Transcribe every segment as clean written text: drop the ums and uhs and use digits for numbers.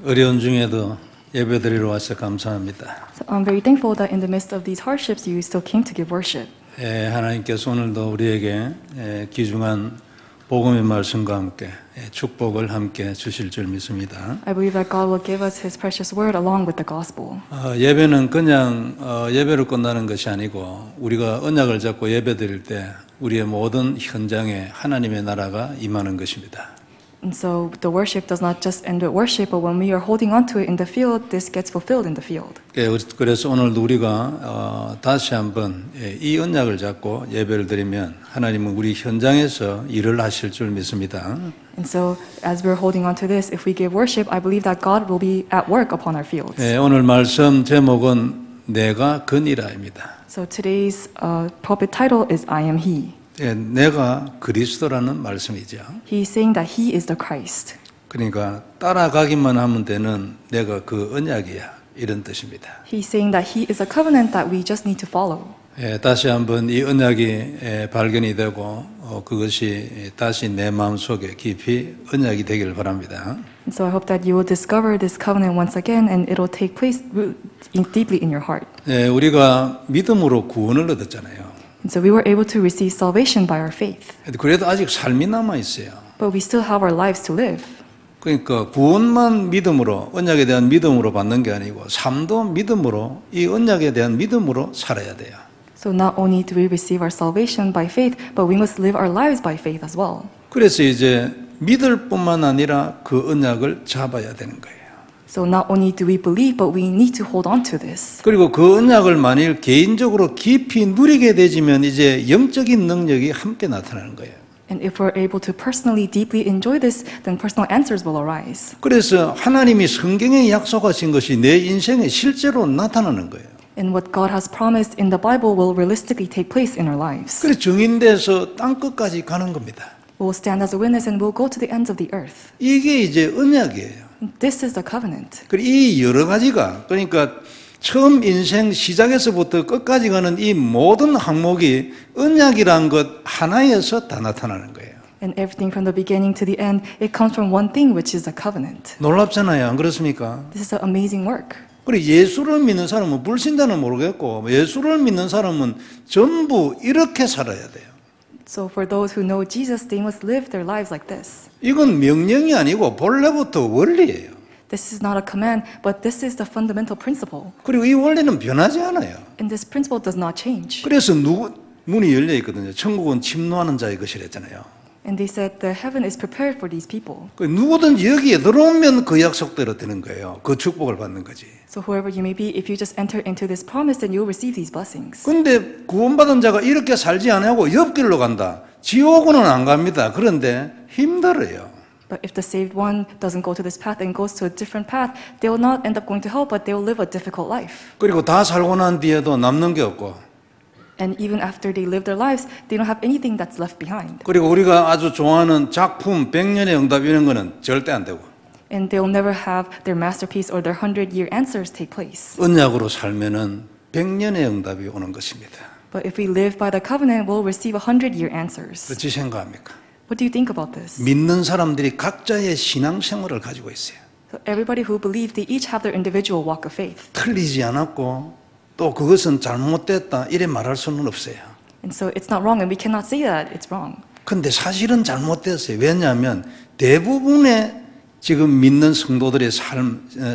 어려운 중에도 예배드리러 와서 감사합니다. So I'm very thankful that in the midst of these hardships, you still came to give worship. 하나님께서 오늘도 우리에게 귀중한 복음의 말씀과 함께 축복을 함께 주실 줄 믿습니다. I believe that God will give us His precious word along with the gospel. 예배는 그냥 예배로 끝나는 것이 아니고 우리가 언약을 잡고 예배드릴 때 우리의 모든 현장에 하나님의 나라가 임하는 것입니다. And so the worship does not just end with worship, but when we are holding on to it in the field, this gets fulfilled in the field. 그래서 오늘도 우리가 다시 한번 이 언약을 잡고 예배를 드리면 하나님은 우리 현장에서 일을 하실 줄 믿습니다. And so as we're holding on to this, if we give worship, I believe that God will be at work upon our fields. 오늘 말씀 제목은 내가 그니라입니다. So today's pulpit title is I am He. 내가 그리스도라는 말씀이죠. He's saying that He is the Christ. 그러니까 따라가기만 하면 되는 내가 그 언약이야 이런 뜻입니다. He's saying that He is a covenant that we just need to follow. 다시 한번 이 언약이 발견이 되고 그것이 다시 내 마음속에 깊이 언약이 되기를 바랍니다. And so I hope that you will discover this covenant once again and it will take place deeply in your heart. 우리가 믿음으로 구원을 얻었잖아요. And so we were able to receive salvation by our faith. 그래도 아직 삶이 남아 있어요. But we still have our lives to live. 그러니까 구원만 믿음으로 언약에 대한 믿음으로 받는 게 아니고 삶도 믿음으로 이 언약에 대한 믿음으로 살아야 돼요. So not only do we receive our salvation by faith, but we must live our lives by faith as well. 그래서 이제 믿을 뿐만 아니라 그 언약을 잡아야 되는 거예요. So not only do we believe, but we need to hold on to this. 그리고 그 언약을 만일 개인적으로 깊이 누리게 되지면 이제 영적인 능력이 함께 나타나는 거예요. And if we're able to personally, deeply enjoy this, then personal answers will arise. 그래서 하나님이 성경에 약속하신 것이 내 인생에 실제로 나타나는 거예요. And what God has promised in the Bible will realistically take place in our lives. 그래서 증인돼서 땅 끝까지 가는 겁니다. We will stand as a witness and we'll go to the ends of the earth. 이게 이제 언약이에요. This is the covenant. 그리고 이 여러 가지가 그러니까 처음 인생 시작에서부터 끝까지 가는 이 모든 항목이 언약이란 것 하나에서 다 나타나는 거예요. And everything from the beginning to the end, it comes from one thing, which is the covenant. 놀랍잖아요. 안 그렇습니까? This is an amazing work. 그리고 예수를 믿는 사람은 불신자는 모르겠고 예수를 믿는 사람은 전부 이렇게 살아야 돼요. So for those who know Jesus, they must live their lives like this. 이건 명령이 아니고 본래부터 원리예요. This is not a command, but this is the fundamental principle. 그리고 이 원리는 변하지 않아요. And this principle does not change. 그래서 문이 열려 있거든요. 천국은 침노하는 자의 것이랬잖아요. And they said the heaven is prepared for these people. 누구든지 여기에 들어오면 그 약속대로 되는 거예요. 그 축복을 받는 거지. So whoever you may be, if you just enter into this promise, then you will receive these blessings. 근데 구원받은 자가 이렇게 살지 않고 옆길로 간다. 지옥은 안 갑니다. 그런데 힘들어요. But if the saved one doesn't go to this path and goes to a different path, they will not end up going to hell, but they will live a difficult life. 그리고 다 살고 난 뒤에도 남는 게 없고. And even after they live their lives, they don't have anything that's left behind. 그리고 우리가 아주 좋아하는 작품 100년의 응답 이런 거는 절대 안 되고. And they will never have their masterpiece or their 100-year answers take place. 언약으로 살면은 100년의 응답이 오는 것입니다. But if we live by the covenant, we'll receive 100-year answers. 어찌 생각합니까? What do you think about this? 믿는 사람들이 각자의 신앙생활을 가지고 있어요. So everybody who believes, they each have their individual walk of faith. 틀리지 않았고 또 그것은 잘못됐다 이래 말할 수는 없어요. And so it's not wrong, and we cannot say that it's wrong. 근데 사실은 잘못됐어요. 왜냐하면 대부분의 지금 믿는 성도들의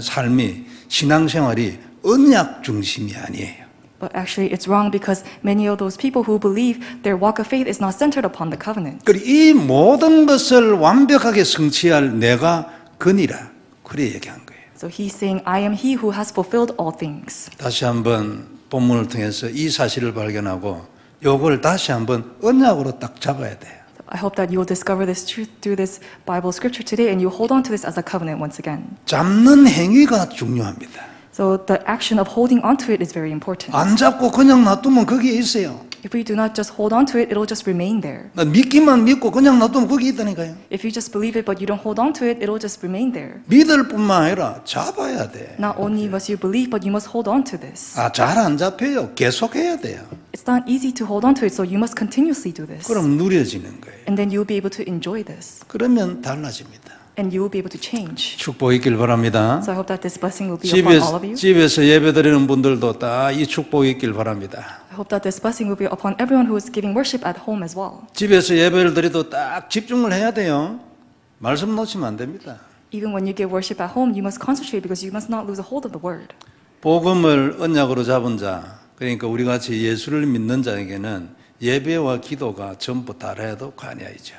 삶이 신앙생활이 언약 중심이 아니에요. But actually, it's wrong because many of those people who believe their walk of faith is not centered upon the covenant. 그리고 이 모든 것을 완벽하게 성취할 내가 그니라. 그래 얘기한 거예요. So he's saying, I am he who has fulfilled all things. 다시 한번 본문을 통해서 이 사실을 발견하고 이걸 다시 한번 언약으로 딱 잡아야 돼요. I hope that you will discover this truth through this Bible scripture today and you hold on to this as a covenant once again. 잡는 행위가 중요합니다. So the action of holding on to it is very important. 안 잡고 그냥 놔두면 거기에 있어요. If we do not just hold on to it, it'll just remain there. 믿기만 믿고 그냥 놔두면 거기 있다니까요. If you just believe it but you don't hold on to it, it'll just remain there. 믿을 뿐만 아니라 잡아야 돼. Not only must you believe, but you must hold on to this. 잘 안 잡혀요. 계속해야 돼요. It's not easy to hold on to it, so you must continuously do this. 그럼 누려지는 거예요. And then you'll be able to enjoy this. 그러면 달라집니다. and you will be able to change. 축복 있길 바랍니다. So I hope that this blessing will be upon all of you. 집에서 예배드리는 분들도 다 이 축복 있길 바랍니다. I hope that this blessing will be upon everyone who is giving worship at home as well. 집에서 예배를 드려도 딱 집중을 해야 돼요. 말씀 놓치면 안 됩니다. Even when you give worship at home, you must concentrate because you must not lose a hold of the word. 복음을 언약으로 잡은 자, 그러니까 우리 같이 예수를 믿는 자에게는 예배와 기도가 전부 다라도 관여이죠.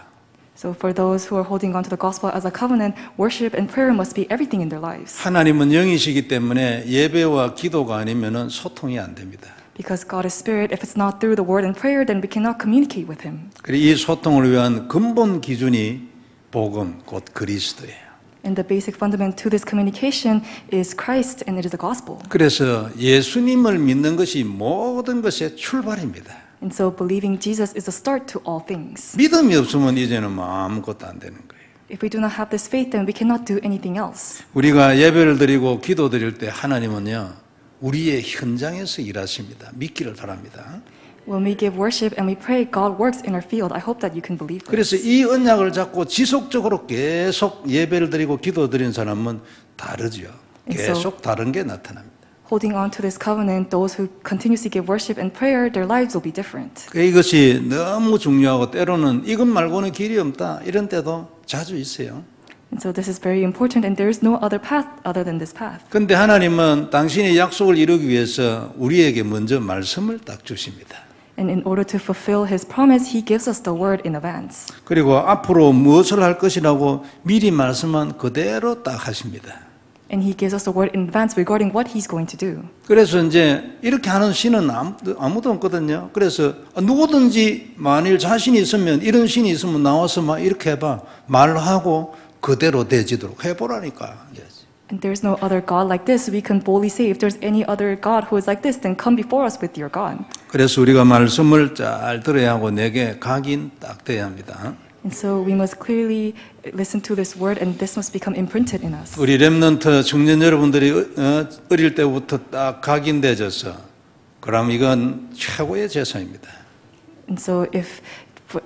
So for those who are holding on to the gospel as a covenant, worship and prayer must be everything in their lives. 하나님은 영이시기 때문에 예배와 기도가 아니면은 소통이 안 됩니다. Because God is spirit, if it's not through the word and prayer, then we cannot communicate with Him. 그리고 이 소통을 위한 근본 기준이 복음, 곧 그리스도예요. And the basic fundament to this communication is Christ and it is the gospel. 그래서 예수님을 믿는 것이 모든 것의 출발입니다. And so believing Jesus is the start to all things. 믿음이 없으면 이제는 뭐 아무것도 안 되는 거예요. If we do not have this faith, then we cannot do anything else. 우리가 예배를 드리고 기도 드릴 때 하나님은요, 우리의 현장에서 일하십니다. 믿기를 바랍니다. When we give worship and we pray, God works in our field. I hope that you can believe 그래서 this. 이 언약을 잡고 지속적으로 계속 예배를 드리고 기도 드리는 사람은 다르죠. 계속 다른 게 나타납니다. Holding on to this covenant, those who continuously give worship and prayer, their lives will be different. 이것이 너무 중요하고 때로는 이것 말고는 길이 없다 이런 때도 자주 있어요. And so this is very important and there is no other path other than this path. 그런데 하나님은 당신의 약속을 이루기 위해서 우리에게 먼저 말씀을 딱 주십니다. And in order to fulfill His promise, He gives us the word in advance. 그리고 앞으로 무엇을 할 것이라고 미리 말씀한 그대로 딱 하십니다. And He gives us the word in advance regarding what He's going to do. 그래서 이제 이렇게 하는 신은 아무도 없거든요. 그래서 누구든지 만일 자신이 있으면 이런 신이 있으면 나와서 막 이렇게 해봐 말하고 그대로 되지도록 해보라니까. And there's no other God like this. We can boldly say, if there's any other God who is like this, then come before us with your God. 그래서 우리가 말씀을 잘 들어야 하고 내게 각인 딱 돼야 합니다. And so we must clearly listen to this word and this must become imprinted in us. 우리 렘넌트 청년 여러분들이 어릴 때부터 딱 각인되어져서 그럼 이건 최고의 재산입니다. And so if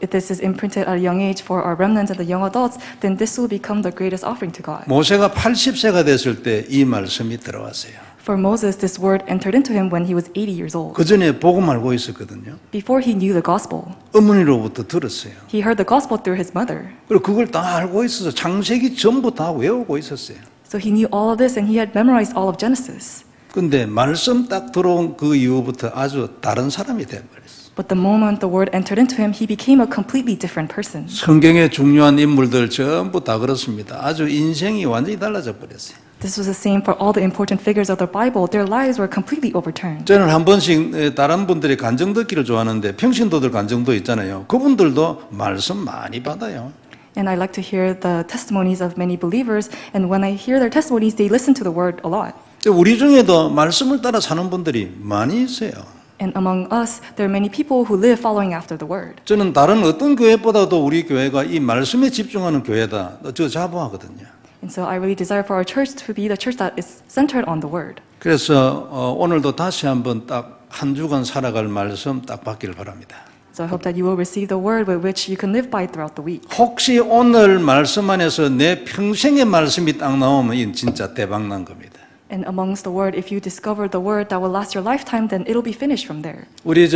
this is imprinted at a young age for our remnants and the young adults, then this will become the greatest offering to God. 모세가 80세가 됐을 때 이 말씀이 들어왔어요. For Moses, this word entered into him when he was 80 years old. 그 전에 복음 알고 있었거든요. Before he knew the gospel, 어머니로부터 들었어요. he heard the gospel through his mother. 그리고 그걸 다 알고 있어서 창세기 전부 다 외우고 있었어요. So he knew all of this and he had memorized all of Genesis. 근데 말씀 딱 들어온 그 이후부터 아주 다른 사람이 되어버렸어요. But the moment the word entered into him, he became a completely different person. 성경의 중요한 인물들 전부 다 그렇습니다. 아주 인생이 완전히 달라져 버렸어요. This was the same for all the important figures of the Bible. Their lives were completely overturned. 저는 한 번씩 다른 분들이 간증 듣기를 좋아하는데 평신도들 간증도 있잖아요. 그분들도 말씀 많이 받아요. And I like to hear the testimonies of many believers. And when I hear their testimonies, they listen to the word a lot. 우리 중에도 말씀을 따라 사는 분들이 많이 있어요. And among us, there are many people who live following after the word. 저는 다른 어떤 교회보다도 우리 교회가 이 말씀에 집중하는 교회다. 저 자부하거든요. And so I really desire for our church to be the church that is centered on the word. 그래서 오늘도 다시 한번 딱 한 주간 살아갈 말씀 딱 받기를 바랍니다. So I hope that you will receive the word with which you can live by throughout the week. 혹시 오늘 말씀 안에서 내 평생의 말씀이 딱 나오면 이건 진짜 대박 난 겁니다. And amongst the word, if you discover the word that will last your lifetime, then it'll be finished from there. 우리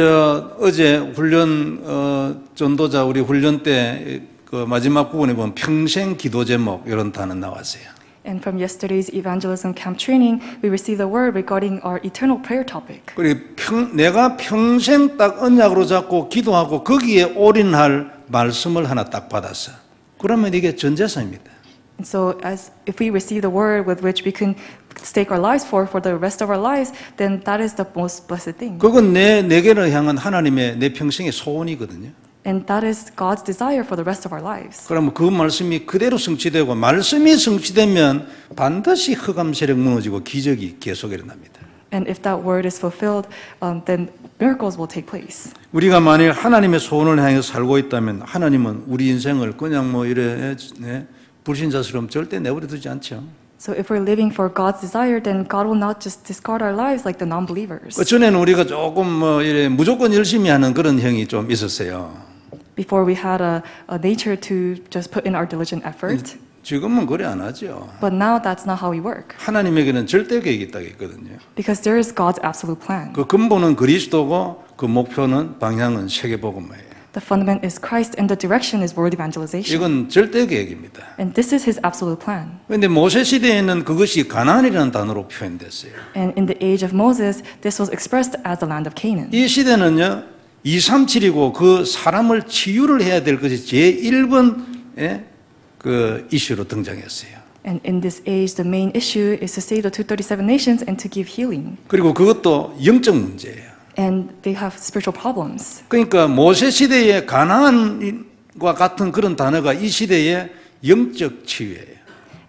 어제 훈련 전도자 우리 훈련 때 그 마지막 부분에 보면 평생 기도 제목 이런 단어 나왔어요. And from yesterday's evangelism camp training, we received the word regarding our eternal prayer topic. 그리고 내가 평생 딱 언약으로 잡고 기도하고 거기에 올인할 말씀을 하나 딱 받았어. 그러면 이게 전 재산입니다. And so, if we receive the word with which we can stake our lives for the rest of our lives, then that is the most blessed thing. 그건 내게를 향한 하나님의 내 평생의 소원이거든요. And that is God's desire for the rest of our lives. 그러면 그 말씀이 그대로 성취되고 말씀이 성취되면 반드시 흑암 세력 무너지고 기적이 계속 일어납니다. And if that word is fulfilled, then miracles will take place. 우리가 만일 하나님의 소원을 향해 살고 있다면 하나님은 우리 인생을 그냥 뭐 이래 불신자처럼 절대 내버려 두지 않죠. So if we're living for God's desire, then God will not just discard our lives like the non-believers. 전에는 우리가 조금 뭐 이래 무조건 열심히 하는 그런 형이 좀 있었어요. Before we had a nature to just put in our diligent effort. 지금은 그래 안 하죠. But now that's not how we work. 하나님에게는 절대 계획이 딱 있거든요. Because there is God's absolute plan. 그 근본은 그리스도고 그 목표는 방향은 세계복음화예요. The fundament is Christ and the direction is world evangelization. 이건 절대 계획입니다. And this is his absolute plan. 그런데 모세 시대에는 그것이 가나안이라는 단어로 표현됐어요. And in the age of Moses, this was expressed as the land of Canaan. 이 시대는요 237이고 그 사람을 치유를 해야 될 것이 제1번의 그 이슈로 등장했어요. And in this age, the main issue is to save the 237 nations and to give healing. 그리고 그것도 영적 문제예요. And they have spiritual problems. 그러니까 모세 시대의 가나안과 같은 그런 단어가 이 시대의 영적 치유예요.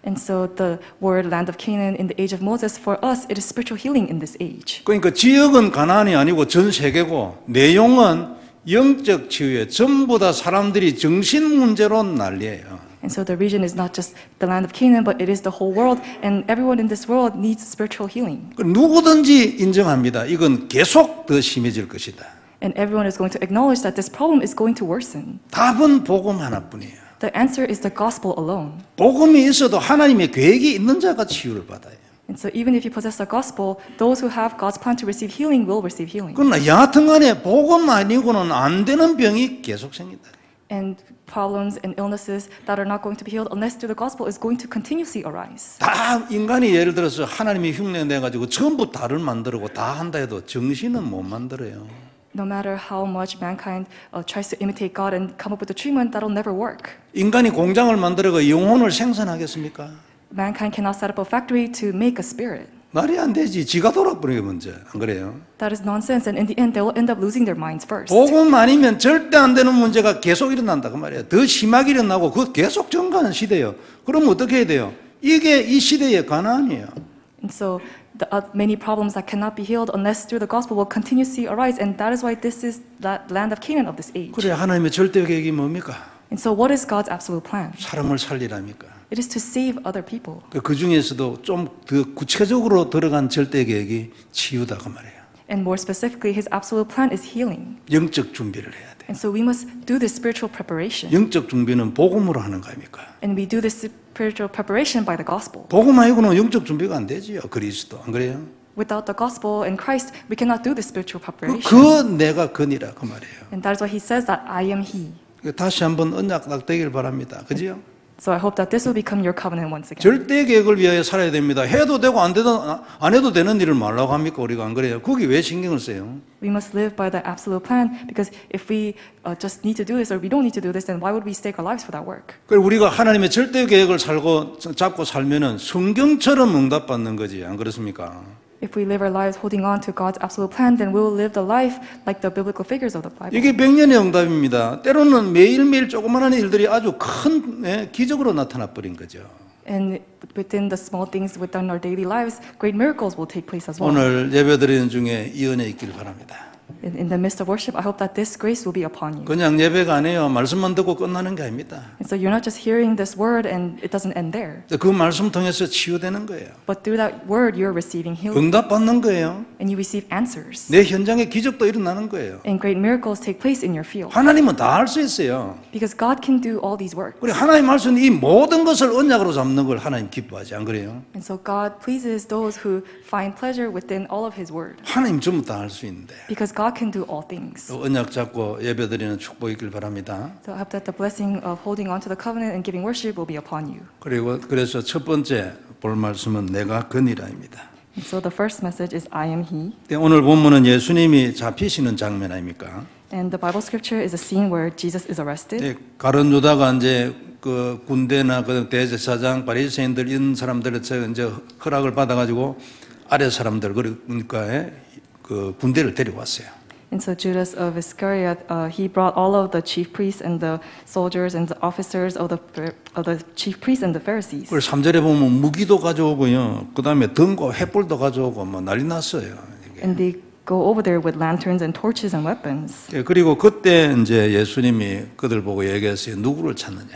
And so the word land of Canaan in the age of Moses, for us, it is spiritual healing in this age. 그러니까 지역은 가나안이 아니고 전 세계고 내용은 영적 치유에 전부 다 사람들이 정신 문제로 난리예요. And so the region is not just the land of Canaan, but it is the whole world, and everyone in this world needs spiritual healing. 누구든지 인정합니다. 이건 계속 더 심해질 것이다. And everyone is going to acknowledge that this problem is going to worsen. 답은 복음 하나뿐이에요. The answer is the gospel alone. 복음이 있어도 하나님의 계획이 있는 자가 치유를 받아요. And so even if you possess the gospel, those who have God's plan to receive healing will receive healing. 그러나 여하튼 간에 복음 아니고는 안 되는 병이 계속 생긴다. And problems and illnesses that are not going to be healed unless through the gospel is going to continuously arise. 다 인간이 예를 들어서 하나님이 흉내 내가지고 전부 다를 만들고 다 한다 해도 정신은 못 만들어요. No matter how much mankind tries to imitate God and come up with a treatment, that'll never work. 인간이 공장을 만들어가 영혼을 생산하겠습니까? Mankind cannot set up a factory to make a spirit. 말이 안 되지. 지가 돌아버리는 게 문제. 안 그래요? That is nonsense, and in the end, they will end up losing their minds first. 복음 아니면 절대 안 되는 문제가 계속 일어난다 그 말이에요. 더 심하게 일어나고 그거 계속 증가하는 시대예요. 그럼 어떻게 해야 돼요? 이게 이 시대의 가나안이에요. And so the many problems that cannot be healed unless through the gospel will continuously arise, and that is why this is the land of Canaan of this age. 그래 하나님의 절대 계획이 뭡니까? And so what is God's absolute plan? 사람을 살리랍니까? It is to save other people. 그 중에서도 좀 더 구체적으로 들어간 절대 계획이 치유다 그 말이에요. And more specifically, his absolute plan is healing. 영적 준비를 해야 돼. And so we must do this spiritual preparation. 영적 준비는 복음으로 하는 거 아닙니까? And we do this spiritual preparation by the gospel. 복음 아니고는 영적 준비가 안 되지요. 그리스도 안 그래요? Without the gospel and Christ, we cannot do this spiritual preparation. 그 내가 그니라 그 말이에요. And that is why he says that I am he. 다시 한번 언약 딱 되길 바랍니다. 그죠? So I hope that this will become your covenant once again. 절대 계획을 위하여 살아야 됩니다. 해도 되고 안 해도 되는 일을 말라고 합니까? 우리가 안 그래요? 거기 왜 신경을 써요? We must live by the absolute plan, because if we just need to do this or we don't need to do this, then why would we stake our lives for that work? 그리고 우리가 하나님의 절대 계획을 잡고 살면은 성경처럼 응답받는 거지. 안 그렇습니까? If we live our lives holding on to God's absolute plan, then we will live the life like the biblical figures of the Bible. 이게 100년의 응답입니다. 때로는 매일매일 조그마한 일들이 아주 큰 기적으로 나타나 버린 거죠. And within the small things within our daily lives, great miracles will take place as well. 오늘 예배드리는 중에 이 은혜 있길 바랍니다. In the midst of worship, I hope that this grace will be upon you. 그냥 예배가 아니에요. 말씀만 듣고 끝나는 게 아닙니다. And so you're not just hearing this word and it doesn't end there. 그 말씀 통해서 치유되는 거예요. But through that word, you're receiving healing. 응답받는 거예요. And you receive answers. 내 현장에 기적도 일어나는 거예요. And great miracles take place in your field. 하나님은 다 할 수 있어요. Because God can do all these works. 그리고 하나님 할 수 있는 이 모든 것을 언약으로 잡는 걸 하나님 기뻐하지 안 그래요? And so God pleases those who find pleasure within all of His word. 하나님 전부 다 할 수 있는데 Because God can do all things. 또 언약 잡고 예배드리는 축복이 있길 바랍니다. So I hope that the blessing of holding on to the covenant and giving worship will be upon you. 그래서 첫 번째 볼 말씀은 내가 그니라입니다. And so the first message is I am He. 오늘 본문은 예수님이 잡히시는 장면 아닙니까? And the Bible scripture is a scene where Jesus is arrested. 가룟 유다가 이제 그 군대나 그 대제사장, 바리새인들 이런 사람들에서 이제 허락을 받아가지고 아래 사람들 그러니까 그 군대를 데려왔어요. And so Judas of Iscariot, he brought all of the chief priests and the soldiers and the officers of the chief priests and the Pharisees. 그래서 3절에 보면 무기도 가져오고요. 그 다음에 등과 횃불도 가져오고 뭐 난리 났어요. And they go over there with lanterns and torches and weapons. 그리고 그때 이제 예수님이 그들 보고 얘기했어요. 누구를 찾느냐?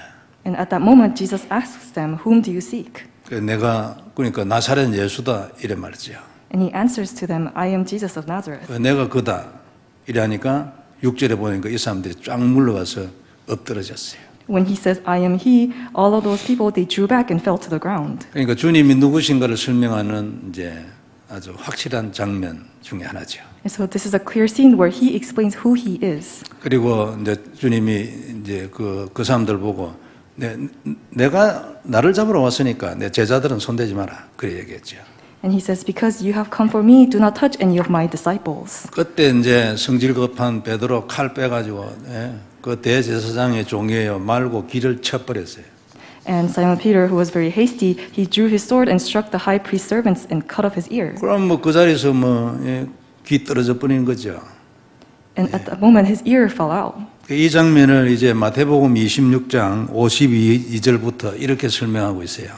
And at that moment, Jesus asks them, "Whom do you seek?" 내가 그러니까 나사렛 예수다 이래 말이죠. And he answers to them, "I am Jesus of Nazareth." 내가 그다 이래 하니까 6절에 보니까 이 사람들이 쫙 물러와서 엎드러졌어요. When he says, I am he, all of those people, they drew back and fell to the ground. 그러니까 주님이 누구신가를 설명하는 이제 아주 확실한 장면 중에 하나죠. And so this is a clear scene where he explains who he is. 그리고 이제 주님이 이제 그 사람들 보고 내가 나를 잡으러 왔으니까 내 제자들은 손대지 마라. 그래 얘기했죠. And he says, because you have come for me, do not touch any of my disciples. 그때 이제 성질 급한 베드로 칼 빼가지고 그 대제사장의 종이에요 말고 귀를 쳐버렸어요. And Simon Peter, who was very hasty, he drew his sword and struck the high priest's servants and cut off his ear. 그럼 뭐 그 자리에서 귀 떨어져 버리는 거죠. And at that moment, his ear fell out. 이 장면을 이제 마태복음 26장 52절부터 이렇게 설명하고 있어요.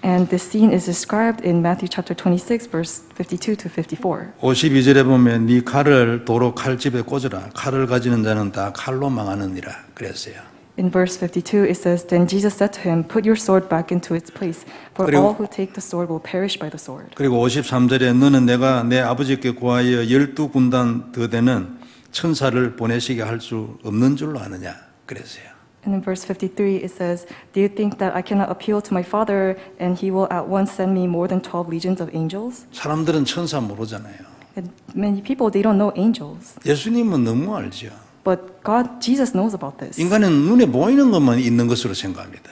And this scene is described in Matthew chapter 26, verse 52 to 54. 52절에 보면 네 칼을 도로 칼집에 꽂으라. 칼을 가지는 자는 다 칼로 망하느니라. 그랬어요. In verse 52, it says, Then Jesus said to him, Put your sword back into its place, for 그리고- all who take the sword will perish by the sword. 그리고 53절에 너는 내가 내 아버지께 구하여 12군단 더 되는 천사를 보내시게 할 수 없는 줄로 아느냐. 그랬어요. And in verse 53, it says, Do you think that I cannot appeal to my Father, and he will at once send me more than 12 legions of angels? 사람들은 천사 모르잖아요. And many people, they don't know angels. 예수님은 너무 알죠. But God, Jesus knows about this. 인간은 눈에 보이는 것만 있는 것으로 생각합니다.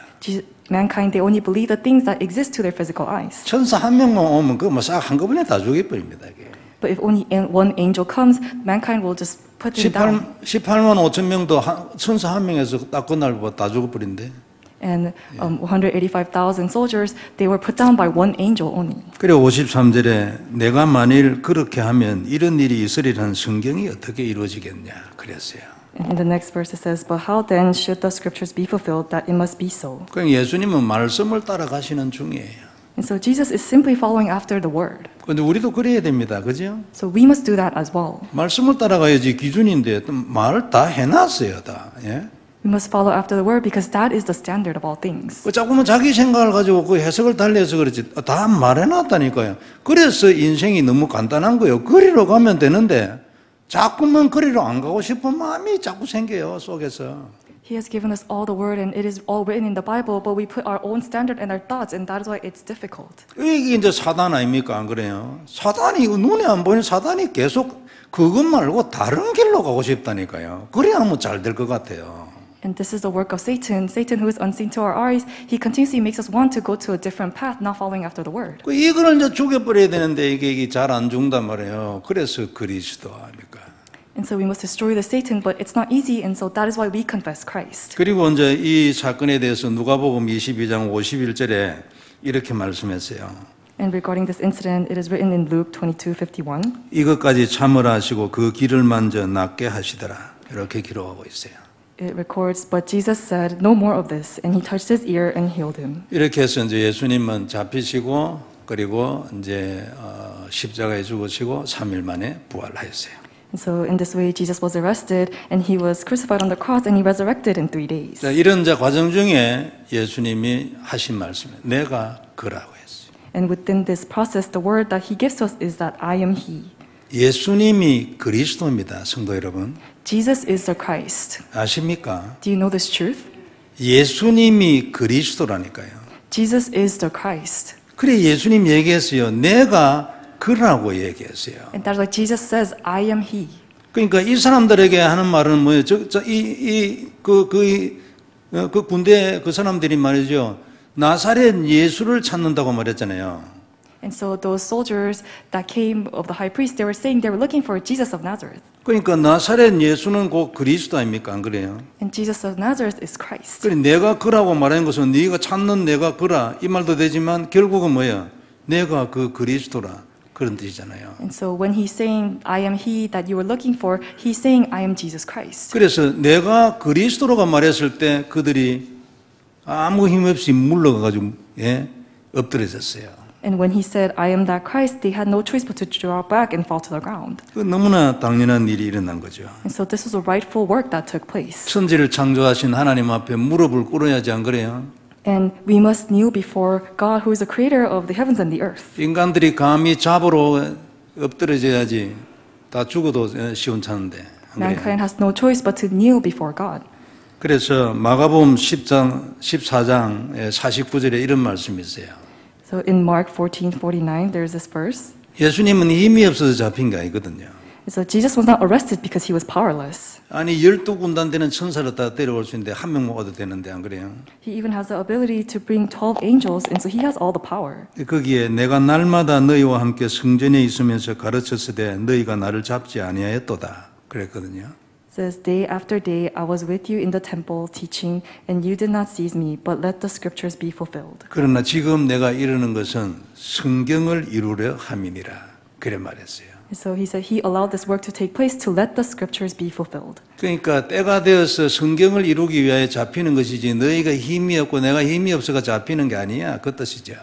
Mankind, they only believe the things that exist to their physical eyes. 천사 한 명만 오면 그거 싹 한꺼번에 다 죽여버립니다. 이게. But if only one angel comes, mankind will just put him down. 18만 5천 명도 천사 한 명에서 딱 그날 다 죽어버린대. And 185,000 soldiers, they were put down by one angel only. 그리고 53절에 내가 만일 그렇게 하면 이런 일이 있으리라는 성경이 어떻게 이루어지겠냐 그랬어요. And in the next verse it says, But how then should the scriptures be fulfilled that it must be so? 그러니까 예수님은 말씀을 따라가시는 중이에요. And so Jesus is simply following after the word. 그런데 우리도 그래야 됩니다. 그죠? So we must do that as well. 말씀을 따라가야지 기준인데 말을 다 해놨어요. 다. 예? We must follow after the word because that is the standard of all things. 그 자꾸만 자기 생각을 가지고 그 해석을 달래서 그렇지 다 말해놨다니까요. 그래서 인생이 너무 간단한 거예요. 그리로 가면 되는데 자꾸만 그리로 안 가고 싶은 마음이 자꾸 생겨요 속에서. He has given us all the word and it is all written in the Bible, but we put our own standard and our thoughts, and that is why it's difficult. 이게 이제 사단 아닙니까? 안 그래요? 사단이 눈에 안 보이는 사단이 계속 그것 말고 다른 길로 가고 싶다니까요. 그래야 하면 잘 될 것 같아요. And this is the work of Satan. Satan, who is unseen to our eyes, he continuously makes us want to go to a different path, not following after the word. 이거를 이제 죽여버려야 되는데 이게 잘 안 죽는단 말이에요. 그래서 그리스도 아닙니까? And so we must destroy the Satan, but it's not easy, and so that is why we confess Christ. 그리고 이제 이 사건에 대해서 누가복음 22장 51절에 이렇게 말씀했어요. And regarding this incident, it is written in Luke 22:51. 이것까지 참으라시고 그 귀를 만져 낫게 하시더라. 이렇게 기록하고 있어요. It records, But Jesus said, No more of this, and he touched his ear and healed him. 이렇게 해서 이제 예수님은 잡히시고 그리고 이제 십자가에 죽으시고 3일 만에 부활하였어요. And so in this way, Jesus was arrested, and he was crucified on the cross, and he resurrected in 3 days. 자, 이런 과정 중에 예수님이 하신 말씀은 내가 그라고 했어요. And within this process, the word that he gives to us is that I am he. 예수님이 그리스도입니다. 성도 여러분. Jesus is the Christ. 아십니까? Do you know this truth? 예수님이 그리스도라니까요. Jesus is the Christ. 그래 예수님 얘기했어요. 내가 그라고 얘기했어요. And that's why Jesus says, I am he. 그러니까 이 사람들에게 하는 말은 뭐예요? 그 군대 그 사람들이 말이죠. 나사렛 예수를 찾는다고 말했잖아요. And so those soldiers that came of the high priest, they were saying they were looking for Jesus of Nazareth. 그러니까 나사렛 예수는 곧 그리스도 아닙니까? 안 그래요? And Jesus of Nazareth is Christ. 그래 내가 그라고 말하는 것은 네가 찾는 내가 그라 이 말도 되지만 결국은 뭐예요? 내가 그 그리스도라 그런 뜻이잖아요. And so when he's saying, I am he that you were looking for, he's saying, I am Jesus Christ. 그래서 내가 그리스도로가 말했을 때 그들이 아무 힘 없이 물러가가지고 엎드려졌어요. And when he said, I am that Christ, they had no choice but to draw back and fall to the ground. 그 너무나 당연한 일이 일어난 거죠. And so this was a rightful work that took place. 천지를 창조하신 하나님 앞에 무릎을 꿇어야지 안 그래요? And we must kneel before God, who is the creator of the heavens and the earth. 인간들이 감히 잡으러 엎드려져야지 다 죽어도 시원찮은데 안 그래요? Mankind has no choice but to kneel before God. 그래서 마가복음 10장 14장의 49절에 이런 말씀이 있어요. So in Mark 14:49, there's this verse. 예수님은 힘이 없어서 잡힌 게 아니거든요. So Jesus was not arrested because he was powerless. 아니 12군단 되는 천사를 다 데려올 수 있는데 한 명 먹어도 되는데 안 그래요? He even has the ability to bring 12 angels, and so he has all the power. 거기에 내가 날마다 너희와 함께 성전에 있으면서 가르쳤으되 너희가 나를 잡지 아니하였도다 그랬거든요. It says, day after day I was with you in the temple teaching, and you did not seize me, but let the scriptures be fulfilled. 그러나 지금 내가 이르는 것은 성경을 이루려 함이니라 그래 말했어요. So he said he allowed this work to take place to let the scriptures be fulfilled. 그러니까 때가 되어서 성경을 이루기 위하여 잡히는 것이지 너희가 힘이 없고 내가 힘이 없어가 잡히는 게 아니야 그 뜻이죠.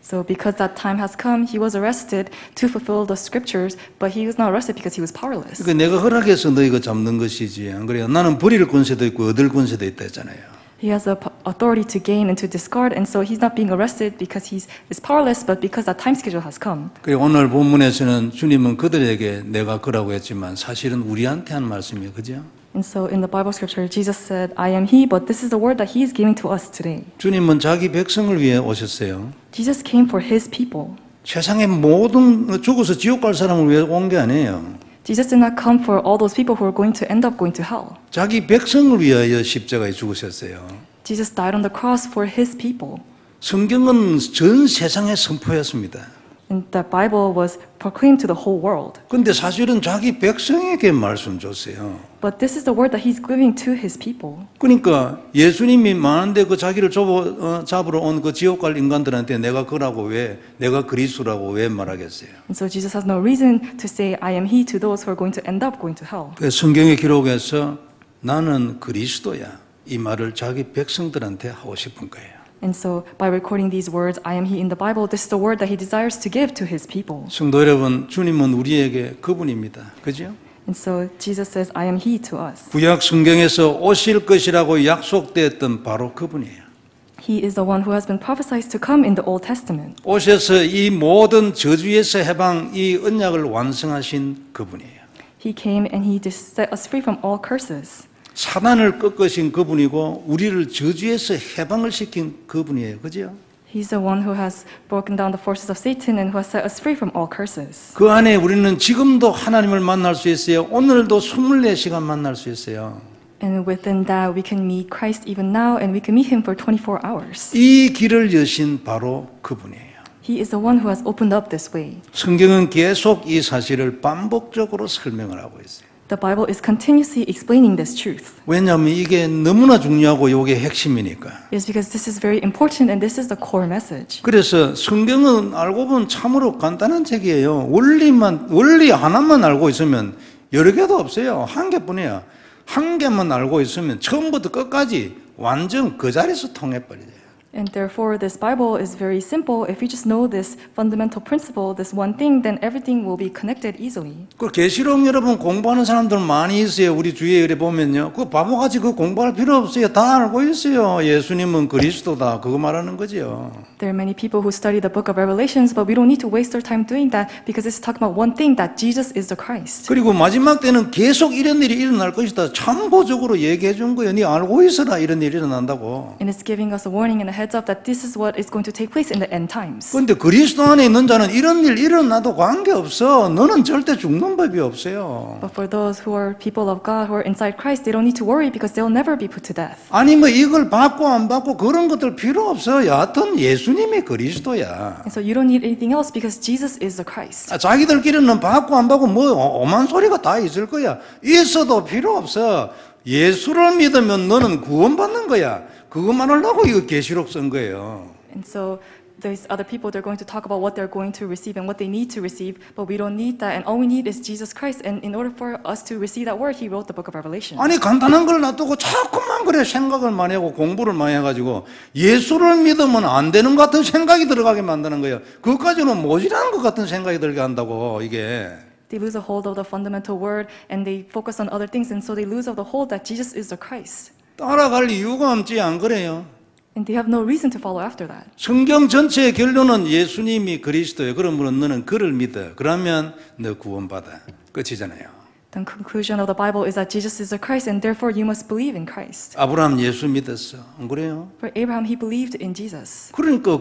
So because that time has come, he was arrested to fulfill the scriptures, but he was not arrested because he was powerless. 그러니까 내가 허락해서 너희가 잡는 것이지 안 그래요? 나는 버릴 권세도 있고 얻을 권세도 있다 했잖아요. He has the authority to gain and to discard, and so he's not being arrested because he is powerless, but because that time schedule has come. 그리고 오늘 본문에서는 주님은 그들에게 내가 그라고 했지만 사실은 우리한테 한 말씀이에요. 그죠? And so in the Bible scripture, Jesus said, I am he, but this is the word that he is giving to us today. 주님은 자기 백성을 위해 오셨어요. Jesus came for his people. 세상의 모든 죽어서 지옥 갈 사람을 위해 온 게 아니에요. Jesus did not come for all those people who are going to end up going to hell. 자기 백성을 위하여 십자가에 죽으셨어요. Jesus died on the cross for his people. 성경은 전 세상에 선포했습니다. And the Bible was proclaimed to the whole world. 근데 사실은 자기 백성에게 말씀 줬어요. But this is the word that he's giving to his people. 그러니까 예수님이 많은데 그 자기를 잡으러 온 그 지옥 갈 인간들한테 내가 그라고 왜 내가 그리스도라고 왜 말하겠어요? And so Jesus has no reason to say, I am he to those who are going to end up going to hell. 그 성경의 기록에서 나는 그리스도야 이 말을 자기 백성들한테 하고 싶은 거예요. And so by recording these words, I am he in the Bible, this is the word that he desires to give to his people. 성도 여러분, 주님은 우리에게 그분입니다. 그죠? And so Jesus says, I am he to us. 구약 성경에서 오실 것이라고 약속되었던 바로 그분이에요. He is the one who has been prophesied to come in the Old Testament. 오셔서 이 모든 저주에서 해방, 이 언약을 완성하신 그분이에요. He came and he set us free from all curses. 사단을 꺾으신 그분이고 우리를 저주에서 해방을 시킨 그분이에요. 그죠? He's the one who has broken down the forces of Satan and who has set us free from all curses. 그 안에 우리는 지금도 하나님을 만날 수 있어요. 오늘도 24시간 만날 수 있어요. And within that we can meet Christ even now, and we can meet him for 24 hours. 이 길을 여신 바로 그분이에요. He is the one who has opened up this way. 성경은 계속 이 사실을 반복적으로 설명을 하고 있어요. The Bible is continuously explaining this truth. 왜냐하면 이게 너무나 중요하고 이게 핵심이니까. It's because this is very important and this is the core message. 그래서 성경은 알고 보면 참으로 간단한 책이에요. 원리 하나만 알고 있으면 여러 개도 없어요. 한 개뿐이에요. 한 개만 알고 있으면 처음부터 끝까지 완전 그 자리에서 통해버리죠. And therefore, this Bible is very simple. If you just know this fundamental principle, this one thing, then everything will be connected easily. 그 계시록 여러분 공부하는 사람들 많이 있어요. 우리 주위에 이래 보면요. 그 바보같이 그 공부할 필요 없어요. 다 알고 있어요. 예수님은 그리스도다. 그거 말하는 거죠. There are many people who study the book of Revelations, but we don't need to waste our time doing that because it's talking about one thing, that Jesus is the Christ. 그리고 마지막 때는 계속 이런 일이 일어날 것이다. 참고적으로 얘기해 준 거예요. 네 알고 있어라. 이런 일이 일어난다고. And it's giving us a warning and a heads up that this is what is going to take place in the end times. 그런데 그리스도 안에 있는 자는 이런 일 일어나도 관계없어. 너는 절대 죽는 법이 없어요. But for those who are people of God, who are inside Christ, they don't need to worry because they'll never be put to death. 아니 뭐 이걸 받고 안 받고 그런 것들 필요 없어요. 여하튼 예수님이 그리스도야. And so you don't need anything else because Jesus is the Christ. 자기들끼리는 받고 안 받고 뭐 오만 소리가 다 있을 거야. 있어도 필요 없어. 예수를 믿으면 너는 구원받는 거야. 그것만 하려고 이거 계시록 쓴 거예요. And so these other people, they're going to talk about what they're going to receive and what they need to receive, but we don't need that. And all we need is Jesus Christ. And in order for us to receive that word, he wrote the book of Revelation. 아니 간단한 걸 놔두고 자꾸만 그래 생각을 많이 하고 공부를 많이 해가지고 예수를 믿으면 안 되는 것 같은 생각이 들어가게 만드는 거예요. 그것까지는 모자란 것 같은 생각이 들게 한다고 이게. They lose a hold of the fundamental word and they focus on other things, and so they lose of the hold that Jesus is the Christ. 따라갈 이유가 없지 안 그래요? And they have no reason to follow after that. 성경 전체의 결론은 예수님이 그리스도예요. 그러므로 너는 그를 믿어. 그러면 너 구원받아. 끝이잖아요. The conclusion of the Bible is that Jesus is the Christ, and therefore you must believe in Christ. 아브라함 예수 믿었어. 안 그래요? For Abraham, he believed in Jesus. 그러니까